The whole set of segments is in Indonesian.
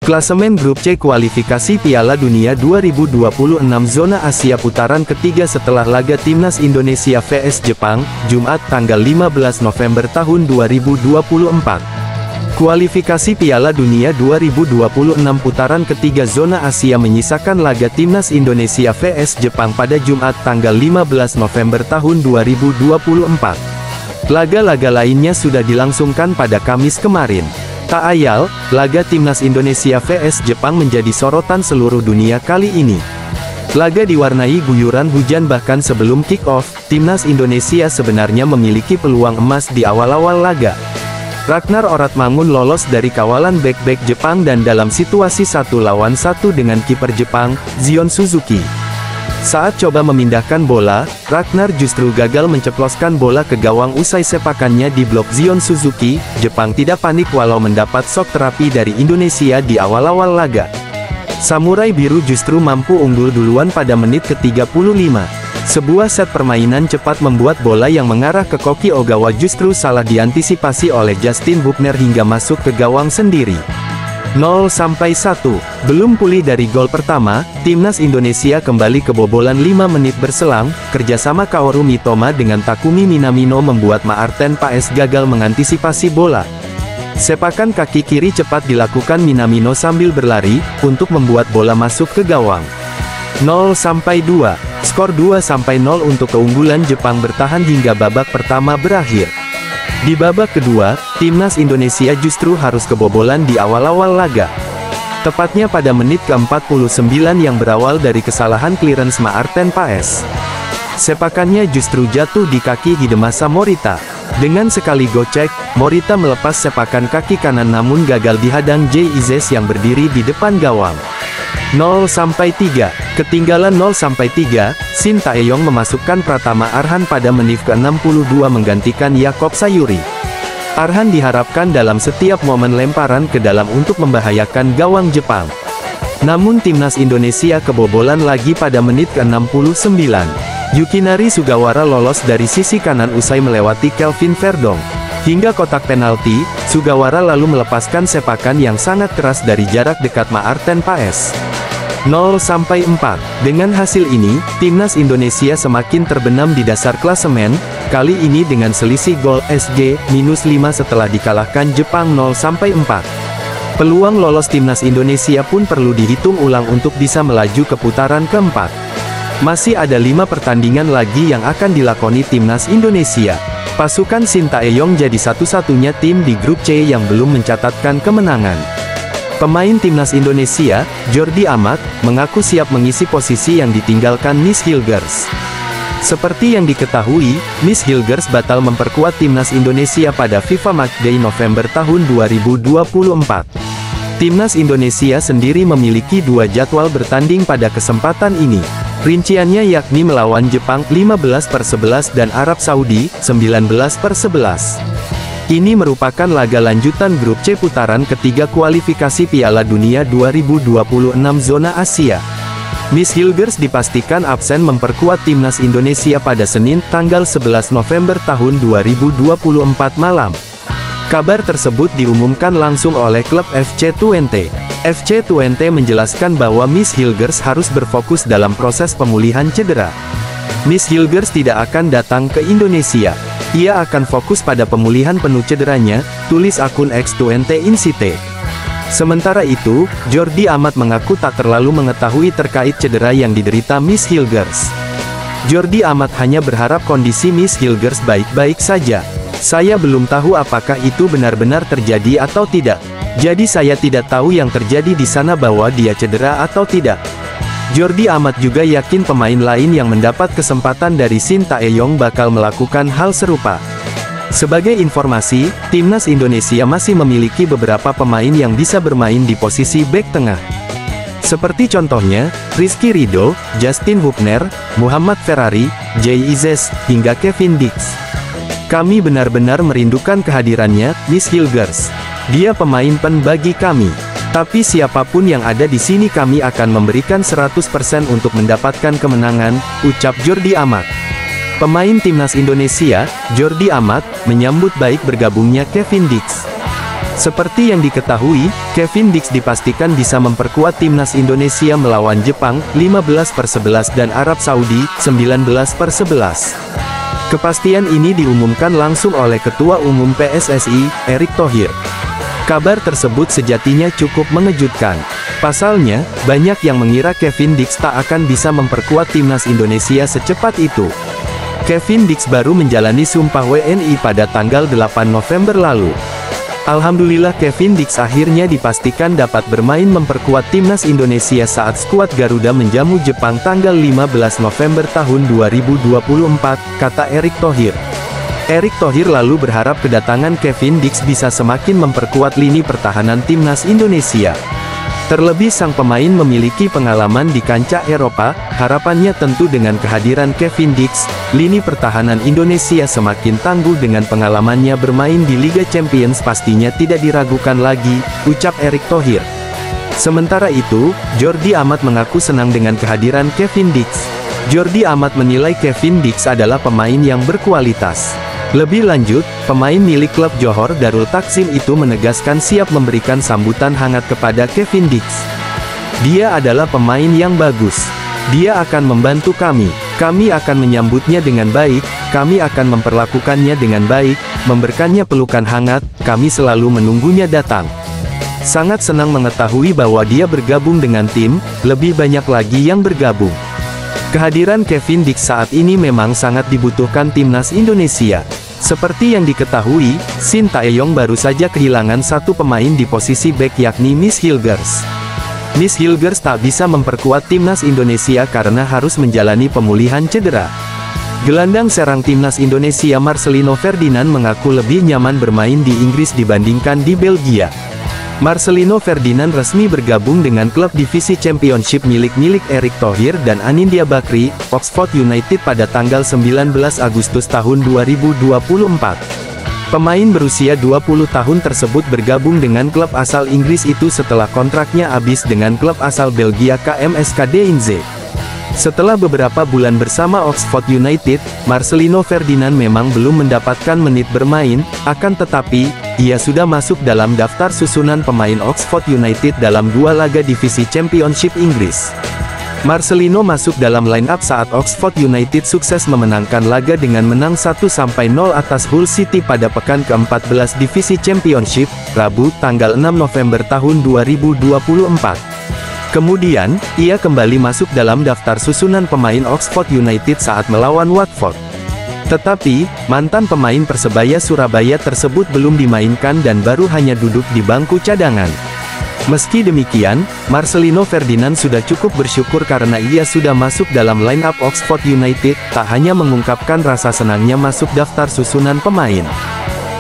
Klasemen Grup C kualifikasi Piala Dunia 2026 Zona Asia putaran ketiga setelah laga Timnas Indonesia vs Jepang, Jumat tanggal 15 November tahun 2024. Kualifikasi Piala Dunia 2026 putaran ketiga Zona Asia menyisakan laga Timnas Indonesia vs Jepang pada Jumat tanggal 15 November tahun 2024. Laga-laga lainnya sudah dilangsungkan pada Kamis kemarin. Tak ayal, laga Timnas Indonesia vs Jepang menjadi sorotan seluruh dunia kali ini. Laga diwarnai guyuran hujan bahkan sebelum kick-off, Timnas Indonesia sebenarnya memiliki peluang emas di awal-awal laga. Ragnar Oratmangun lolos dari kawalan bek-bek Jepang dan dalam situasi 1 lawan 1 dengan kiper Jepang, Zion Suzuki. Saat coba memindahkan bola, Ragnar justru gagal menceploskan bola ke gawang usai sepakannya di blok Zion Suzuki. Jepang tidak panik walau mendapat shock terapi dari Indonesia di awal-awal laga. Samurai Biru justru mampu unggul duluan pada menit ke-35. Sebuah set permainan cepat membuat bola yang mengarah ke Koki Ogawa justru salah diantisipasi oleh Justin Buchner hingga masuk ke gawang sendiri. 0-1. Belum pulih dari gol pertama, Timnas Indonesia kembali kebobolan 5 menit berselang. Kerjasama Kaoru Mitoma dengan Takumi Minamino membuat Maarten Paes gagal mengantisipasi bola. Sepakan kaki kiri cepat dilakukan Minamino sambil berlari, untuk membuat bola masuk ke gawang. 0-2. Skor 2-0 untuk keunggulan Jepang bertahan hingga babak pertama berakhir. Di babak kedua, Timnas Indonesia justru harus kebobolan di awal-awal laga. Tepatnya pada menit ke-49 yang berawal dari kesalahan clearance Maarten Paes. Sepakannya justru jatuh di kaki Hidemasa Morita. Dengan sekali gocek, Morita melepas sepakan kaki kanan namun gagal dihadang Jay Izes yang berdiri di depan gawang. 0-3. Ketinggalan 0-3, Shin Taeyong memasukkan Pratama Arhan pada menit ke-62 menggantikan Yakob Sayuri. Arhan diharapkan dalam setiap momen lemparan ke dalam untuk membahayakan gawang Jepang. Namun Timnas Indonesia kebobolan lagi pada menit ke-69. Yukinari Sugawara lolos dari sisi kanan usai melewati Kelvin Verdong. Hingga kotak penalti, Sugawara lalu melepaskan sepakan yang sangat keras dari jarak dekat Maarten Paes. 0-4. Dengan hasil ini, Timnas Indonesia semakin terbenam di dasar klasemen, kali ini dengan selisih gol XG -5 setelah dikalahkan Jepang 0-4. Peluang lolos Timnas Indonesia pun perlu dihitung ulang untuk bisa melaju ke putaran keempat. Masih ada 5 pertandingan lagi yang akan dilakoni Timnas Indonesia. Pasukan Shin Taeyong jadi satu-satunya tim di grup C yang belum mencatatkan kemenangan. Pemain Timnas Indonesia, Jordi Amat, mengaku siap mengisi posisi yang ditinggalkan Miss Hilgers. Seperti yang diketahui, Miss Hilgers batal memperkuat Timnas Indonesia pada FIFA Matchday November tahun 2024. Timnas Indonesia sendiri memiliki 2 jadwal bertanding pada kesempatan ini. Rinciannya yakni melawan Jepang 15/11 dan Arab Saudi 19/11. Ini merupakan laga lanjutan grup C putaran ketiga kualifikasi Piala Dunia 2026 Zona Asia. Miss Hilgers dipastikan absen memperkuat Timnas Indonesia pada Senin, tanggal 11 November tahun 2024 malam. Kabar tersebut diumumkan langsung oleh klub FC Twente. FC Twente menjelaskan bahwa Miss Hilgers harus berfokus dalam proses pemulihan cedera. Miss Hilgers tidak akan datang ke Indonesia. Ia akan fokus pada pemulihan penuh cederanya, tulis akun X Twente Insite. Sementara itu, Jordi Amat mengaku tak terlalu mengetahui terkait cedera yang diderita Miss Hilgers. Jordi Amat hanya berharap kondisi Miss Hilgers baik-baik saja. Saya belum tahu apakah itu benar-benar terjadi atau tidak. Jadi saya tidak tahu yang terjadi di sana bahwa dia cedera atau tidak. Jordi Amat juga yakin pemain lain yang mendapat kesempatan dari Shin Taeyong bakal melakukan hal serupa. Sebagai informasi, Timnas Indonesia masih memiliki beberapa pemain yang bisa bermain di posisi bek tengah. Seperti contohnya, Rizky Ridho, Justin Buchner, Muhammad Ferrari, Jay Izes, hingga Kevin Dix. Kami benar-benar merindukan kehadirannya, Miss Hilgers. Dia pemain pen bagi kami. Tapi siapapun yang ada di sini kami akan memberikan 100% untuk mendapatkan kemenangan, ucap Jordi Amat. Pemain Timnas Indonesia, Jordi Amat, menyambut baik bergabungnya Kevin Dix. Seperti yang diketahui, Kevin Dix dipastikan bisa memperkuat timnas Indonesia melawan Jepang, 15/11 dan Arab Saudi, 19/11. Kepastian ini diumumkan langsung oleh Ketua Umum PSSI, Erick Thohir. Kabar tersebut sejatinya cukup mengejutkan. Pasalnya, banyak yang mengira Kevin Dix tak akan bisa memperkuat timnas Indonesia secepat itu. Kevin Dix baru menjalani sumpah WNI pada tanggal 8 November lalu. Alhamdulillah Kevin Dix akhirnya dipastikan dapat bermain memperkuat timnas Indonesia saat skuad Garuda menjamu Jepang tanggal 15 November tahun 2024, kata Erick Thohir. Erick Thohir lalu berharap kedatangan Kevin Dix bisa semakin memperkuat lini pertahanan timnas Indonesia. Terlebih sang pemain memiliki pengalaman di kancah Eropa, harapannya tentu dengan kehadiran Kevin Dix, lini pertahanan Indonesia semakin tangguh dengan pengalamannya bermain di Liga Champions pastinya tidak diragukan lagi, ucap Erick Thohir. Sementara itu, Jordi Amat mengaku senang dengan kehadiran Kevin Dix. Jordi Amat menilai Kevin Dix adalah pemain yang berkualitas. Lebih lanjut, pemain milik klub Johor Darul Takzim itu menegaskan siap memberikan sambutan hangat kepada Kevin Dix. Dia adalah pemain yang bagus. Dia akan membantu kami. Kami akan menyambutnya dengan baik, kami akan memperlakukannya dengan baik, memberikannya pelukan hangat, kami selalu menunggunya datang. Sangat senang mengetahui bahwa dia bergabung dengan tim, lebih banyak lagi yang bergabung. Kehadiran Kevin Dix saat ini memang sangat dibutuhkan timnas Indonesia. Seperti yang diketahui, Shin Tae-yong baru saja kehilangan satu pemain di posisi bek yakni Miss Hilgers. Miss Hilgers tak bisa memperkuat timnas Indonesia karena harus menjalani pemulihan cedera. Gelandang serang timnas Indonesia Marcelino Ferdinand mengaku lebih nyaman bermain di Inggris dibandingkan di Belgia. Marcelino Ferdinand resmi bergabung dengan klub divisi Championship milik Erick Thohir dan Anindya Bakri, Oxford United pada tanggal 19 Agustus tahun 2024. Pemain berusia 20 tahun tersebut bergabung dengan klub asal Inggris itu setelah kontraknya habis dengan klub asal Belgia KMSK Deinze. Setelah beberapa bulan bersama Oxford United, Marcelino Ferdinand memang belum mendapatkan menit bermain, akan tetapi, ia sudah masuk dalam daftar susunan pemain Oxford United dalam 2 laga divisi Championship Inggris. Marcelino masuk dalam line-up saat Oxford United sukses memenangkan laga dengan menang 1-0 atas Hull City pada pekan ke-14 divisi Championship, Rabu, tanggal 6 November tahun 2024. Kemudian, ia kembali masuk dalam daftar susunan pemain Oxford United saat melawan Watford. Tetapi, mantan pemain Persebaya Surabaya tersebut belum dimainkan dan baru hanya duduk di bangku cadangan. Meski demikian, Marcelino Ferdinand sudah cukup bersyukur karena ia sudah masuk dalam line-up Oxford United, tak hanya mengungkapkan rasa senangnya masuk daftar susunan pemain.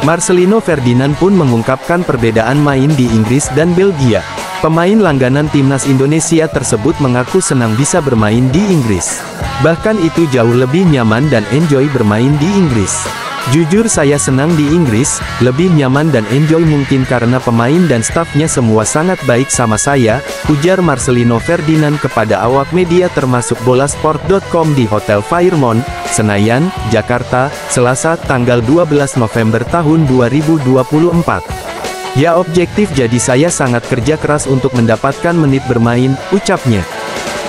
Marcelino Ferdinand pun mengungkapkan perbedaan main di Inggris dan Belgia. Pemain langganan timnas Indonesia tersebut mengaku senang bisa bermain di Inggris. Bahkan itu jauh lebih nyaman dan enjoy bermain di Inggris. Jujur saya senang di Inggris, lebih nyaman dan enjoy mungkin karena pemain dan stafnya semua sangat baik sama saya, ujar Marcelino Ferdinand kepada awak media termasuk Bolasport.com di Hotel Fairmont, Senayan, Jakarta, Selasa, tanggal 12 November tahun 2024. Ya objektif jadi saya sangat kerja keras untuk mendapatkan menit bermain, ucapnya.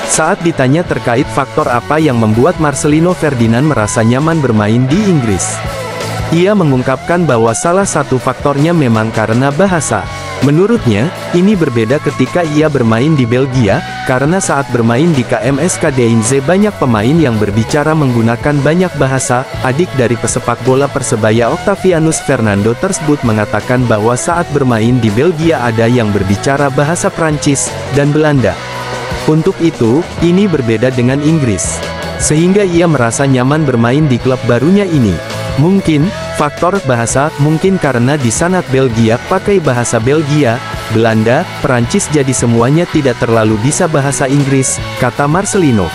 Saat ditanya terkait faktor apa yang membuat Marcelino Ferdinand merasa nyaman bermain di Inggris, ia mengungkapkan bahwa salah satu faktornya memang karena bahasa. Menurutnya, ini berbeda ketika ia bermain di Belgia, karena saat bermain di KMSK Deinze banyak pemain yang berbicara menggunakan banyak bahasa. Adik dari pesepak bola Persebaya Octavianus Fernando tersebut mengatakan bahwa saat bermain di Belgia ada yang berbicara bahasa Prancis dan Belanda. Untuk itu, ini berbeda dengan Inggris. Sehingga ia merasa nyaman bermain di klub barunya ini. Mungkin, faktor bahasa, mungkin karena di sana Belgia pakai bahasa Belgia, Belanda, Perancis jadi semuanya tidak terlalu bisa bahasa Inggris, kata Marcelino.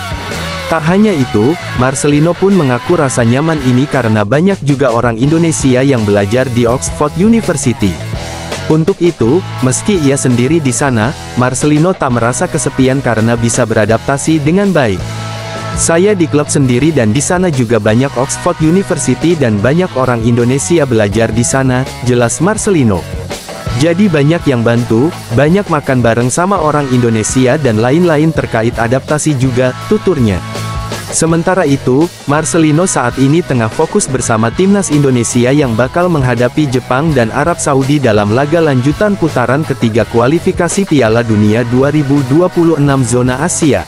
Tak hanya itu, Marcelino pun mengaku rasa nyaman ini karena banyak juga orang Indonesia yang belajar di Oxford University. Untuk itu, meski ia sendiri di sana, Marcelino tak merasa kesepian karena bisa beradaptasi dengan baik. Saya di klub sendiri dan di sana juga banyak Oxford University dan banyak orang Indonesia belajar di sana, jelas Marcelino. Jadi banyak yang bantu, banyak makan bareng sama orang Indonesia dan lain-lain terkait adaptasi juga, tuturnya. Sementara itu, Marcelino saat ini tengah fokus bersama timnas Indonesia yang bakal menghadapi Jepang dan Arab Saudi dalam laga lanjutan putaran ketiga kualifikasi Piala Dunia 2026 zona Asia.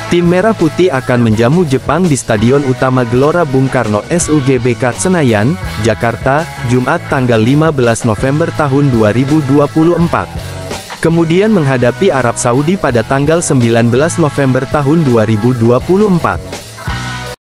Tim Merah Putih akan menjamu Jepang di Stadion Utama Gelora Bung Karno SUGBK Senayan, Jakarta, Jumat tanggal 15 November tahun 2024. Kemudian menghadapi Arab Saudi pada tanggal 19 November tahun 2024.